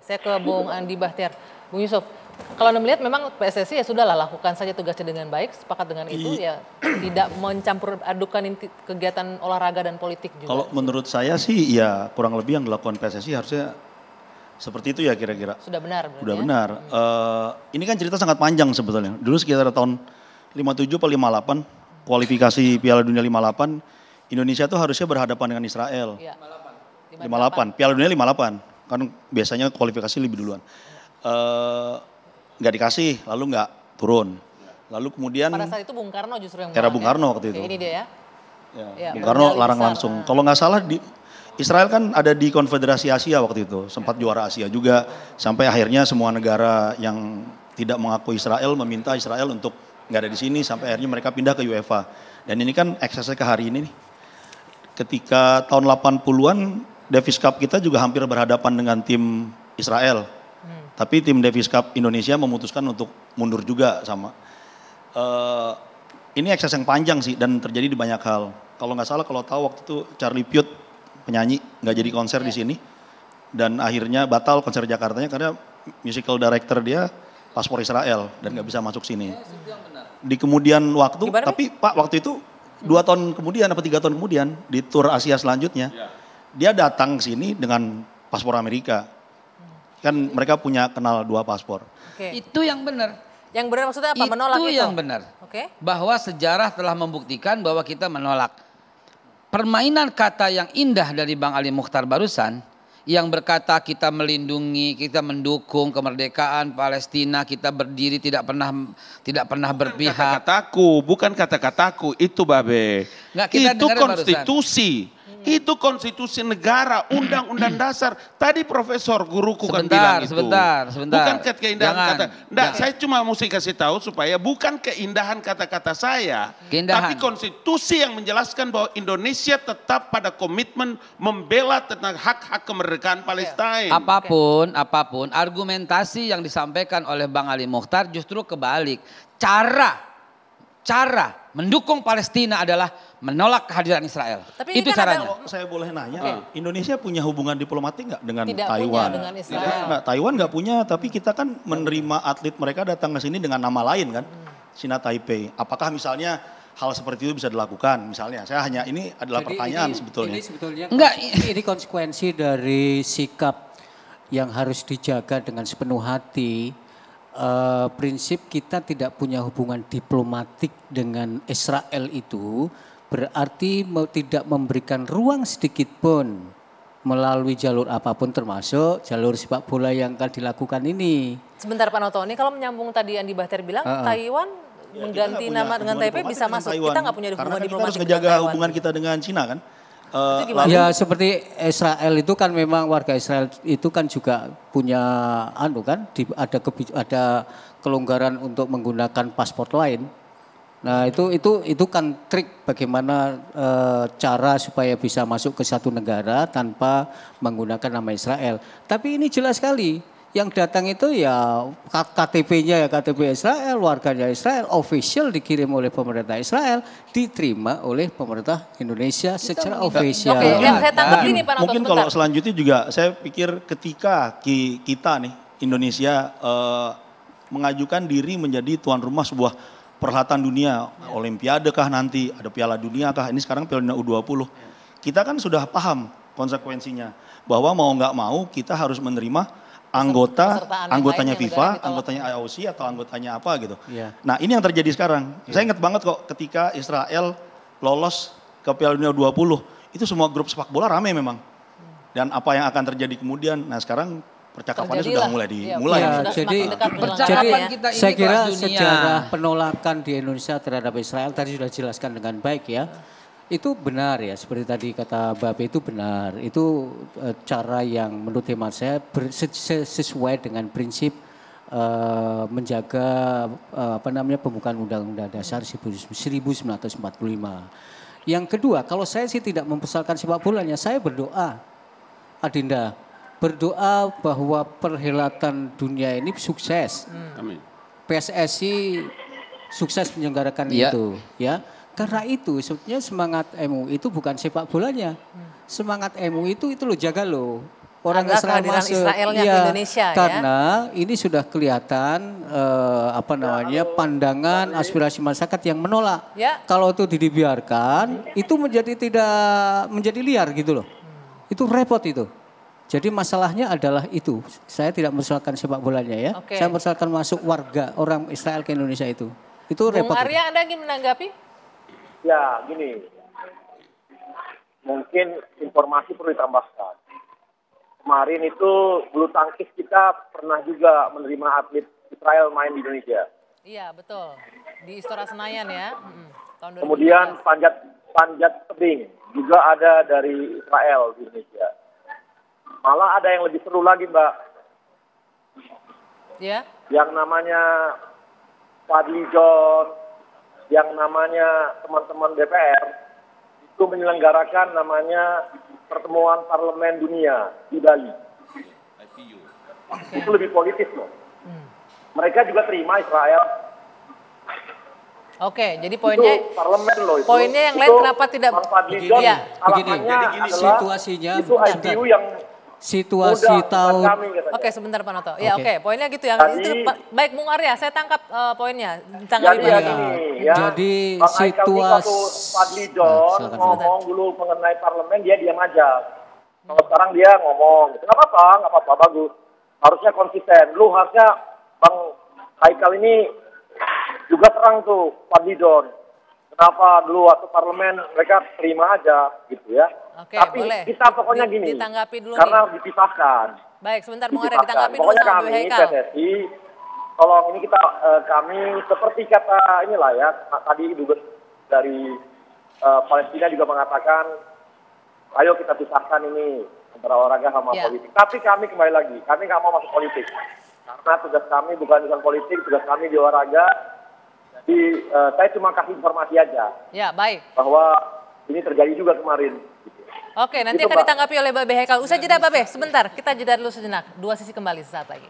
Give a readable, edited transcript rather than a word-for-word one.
Saya ke Bung Andi Bahtiar. Bung Yusuf, kalau Anda melihat memang PSSI ya sudahlah lakukan saja tugasnya dengan baik, sepakat dengan itu ya tidak mencampur adukan kegiatan olahraga dan politik juga. Kalau menurut saya sih ya kurang lebih yang dilakukan PSSI harusnya seperti itu ya kira-kira. Sudah benar. Sudah benar. Ini kan cerita sangat panjang sebetulnya. Dulu sekitar tahun 57 atau 58, kualifikasi Piala Dunia 58, Indonesia tuh harusnya berhadapan dengan Israel. Ya. 58, Piala Dunia 58. Kan biasanya kualifikasi lebih duluan. Nggak dikasih, lalu nggak turun. Lalu kemudian pada saat itu Bung Karno justru yang era Bung Karno waktu itu. Ini dia ya. Ya, Bung Karno larang langsung. Kalau nggak salah di Israel kan ada di Konfederasi Asia waktu itu, sempat juara Asia juga. Sampai akhirnya semua negara yang tidak mengakui Israel meminta Israel untuk nggak ada di sini. Sampai akhirnya mereka pindah ke UEFA. Dan ini kan eksesnya ke hari ini nih. Ketika tahun 80-an Davis Cup kita juga hampir berhadapan dengan tim Israel. Tapi tim Davis Cup Indonesia memutuskan untuk mundur juga sama. Ini ekses yang panjang sih dan terjadi di banyak hal. Kalau nggak salah kalau tahu waktu itu Charlie Puth penyanyi nggak jadi konser di sini. Dan akhirnya batal konser Jakartanya karena musical director dia paspor Israel dan nggak bisa masuk sini. Di kemudian waktu, tapi Pak waktu itu 2 tahun kemudian atau 3 tahun kemudian di tur Asia selanjutnya. Dia datang ke sini dengan paspor Amerika. Kan mereka punya kenal 2 paspor. Itu yang benar. Yang benar maksudnya apa? Menolak itu? Itu yang benar. Bahwa sejarah telah membuktikan bahwa kita menolak. Permainan kata yang indah dari Bang Ali Mukhtar barusan. Yang berkata kita melindungi, kita mendukung kemerdekaan Palestina, kita berdiri tidak pernah berpihak. Kata-kataku, bukan kata-kataku, itu Babe. Itu konstitusi. Itu konstitusi negara, undang-undang dasar. Tadi profesor guruku kan bilang itu. Sebentar. Bukan keindahan kata. Enggak, saya cuma mesti kasih tahu supaya bukan keindahan kata-kata saya. Tapi konstitusi yang menjelaskan bahwa Indonesia tetap pada komitmen membela tentang hak-hak kemerdekaan Palestina. Apapun argumentasi yang disampaikan oleh Bang Ali Mukhtar justru kebalik. Cara mendukung Palestina adalah menolak kehadiran Israel. Tapi itu kan caranya. Saya boleh nanya, Indonesia punya hubungan diplomatik nggak dengan Taiwan? Punya dengan Israel. Nggak, Taiwan nggak punya, tapi kita kan menerima atlet mereka datang ke sini dengan nama lain kan, China Taipei. Apakah misalnya hal seperti itu bisa dilakukan? Misalnya, saya hanya ini adalah pertanyaan sebetulnya. Ini sebetulnya enggak, ini konsekuensi dari sikap yang harus dijaga dengan sepenuh hati. Prinsip kita tidak punya hubungan diplomatik dengan Israel itu berarti tidak memberikan ruang sedikit pun melalui jalur apapun termasuk jalur sepak bola yang akan dilakukan ini. Sebentar Pak Noto, ini kalau menyambung tadi Andi Bahtiar bilang Taiwan mengganti nama dengan Taipei bisa masuk. Kita nggak punya hubungan diplomatik. Kita harus menjaga hubungan kita dengan Cina kan. Ya seperti Israel itu kan memang warga Israel itu kan juga punya ada kelonggaran untuk menggunakan paspor lain. Nah itu kan trik bagaimana cara supaya bisa masuk ke satu negara tanpa menggunakan nama Israel. Tapi ini jelas sekali yang datang itu ya KTP-nya ya KTP Israel, warganya Israel, official dikirim oleh pemerintah Israel, diterima oleh pemerintah Indonesia secara official. Saya tangkap ini Pak Noto. Mungkin kalau selanjutnya juga saya pikir ketika kita nih Indonesia mengajukan diri menjadi tuan rumah sebuah perhelatan dunia, Olimpiade kah nanti, ada Piala Dunia kah, ini sekarang Piala Dunia U20. Kita kan sudah paham konsekuensinya, bahwa mau nggak mau kita harus menerima anggotanya FIFA, anggotanya IOC atau anggotanya apa gitu. Nah ini yang terjadi sekarang. Saya ingat banget kok ketika Israel lolos ke Piala Dunia U20, itu semua grup sepak bola rame memang. Dan apa yang akan terjadi kemudian, nah sekarang percakapannya sudah mulai dimulai. Jadi saya kira sejarah penolakan di Indonesia terhadap Israel tadi sudah dijelaskan dengan baik ya. Itu benar ya, seperti tadi kata Babe itu benar. Itu cara yang menurut hemat saya sesuai dengan prinsip menjaga pembukaan Undang-Undang Dasar 1945. Yang kedua, kalau saya sih tidak mempersoalkan sepak bolanya, saya berdoa, Adinda, berdoa bahwa perhelatan dunia ini sukses. Amin. PSSI sukses menyelenggarakan itu, ya. Karena itu sebetulnya semangat MUI itu bukan sepak bolanya. Semangat MUI itu lo jaga lo. orang Israel masuk. Israelnya ke Indonesia karena ini sudah kelihatan pandangan aspirasi masyarakat yang menolak. Kalau itu dibiarkan, itu menjadi liar gitu loh. Itu repot itu. Jadi masalahnya adalah itu. Saya tidak mempersoalkan sepak bolanya ya. Saya mempersoalkan masuk warga orang Israel ke Indonesia itu. Itu repot. Bung Arya, Anda ingin menanggapi? Ya, gini. Mungkin informasi perlu ditambahkan. Kemarin itu bulu tangkis kita pernah juga menerima atlet Israel main di Indonesia. Iya, betul. Di Istora Senayan ya. Tahun 2013. Kemudian panjat tebing juga ada dari Israel di Indonesia. Malah ada yang lebih seru lagi, Mbak. Ya. Yang namanya Fadli John, yang namanya teman-teman DPR itu menyelenggarakan namanya pertemuan parlemen dunia di Bali. Itu lebih politis loh. Mereka juga terima Israel. Oke, jadi poinnya itu parlemen loh itu. Poinnya yang lain kenapa tidak begini, jadi gini situasinya itu IPU yang situasi tahun. Oke, sebentar Pak Noto. Ya, oke, poinnya gitu ya. Itu baik Bung Arya, saya tangkap poinnya. Jadi situasi Fadli John ngomong dulu mengenai parlemen, dia diam aja. Kalau sekarang dia ngomong, nggak apa-apa, bagus. Harusnya konsisten. Lu harusnya Bang Haikal ini juga serang tuh Fadli John. Kenapa dulu waktu parlemen mereka terima aja gitu ya. Oke, tapi boleh. Kita pokoknya gini, ditanggapi dulu karena nih. Dipisahkan. Baik, sebentar Bung Arya, ditanggapi dulu pokoknya sama Bu kami, Haikal. PSSI, tolong ini kami seperti kata inilah ya, tadi dubes dari Palestina juga mengatakan, ayo kita pisahkan ini antara olahraga sama politik. Tapi kami kembali lagi, kami nggak mau masuk politik. Karena tugas kami bukan politik, tugas kami di olahraga. Jadi saya cuma kasih informasi aja. Ya, baik. Bahwa ini terjadi juga kemarin. Oke, nanti akan ditanggapi oleh Babe Haikal. Usai jeda Babe, sebentar. Kita jeda dulu sejenak. Dua sisi kembali sesaat lagi.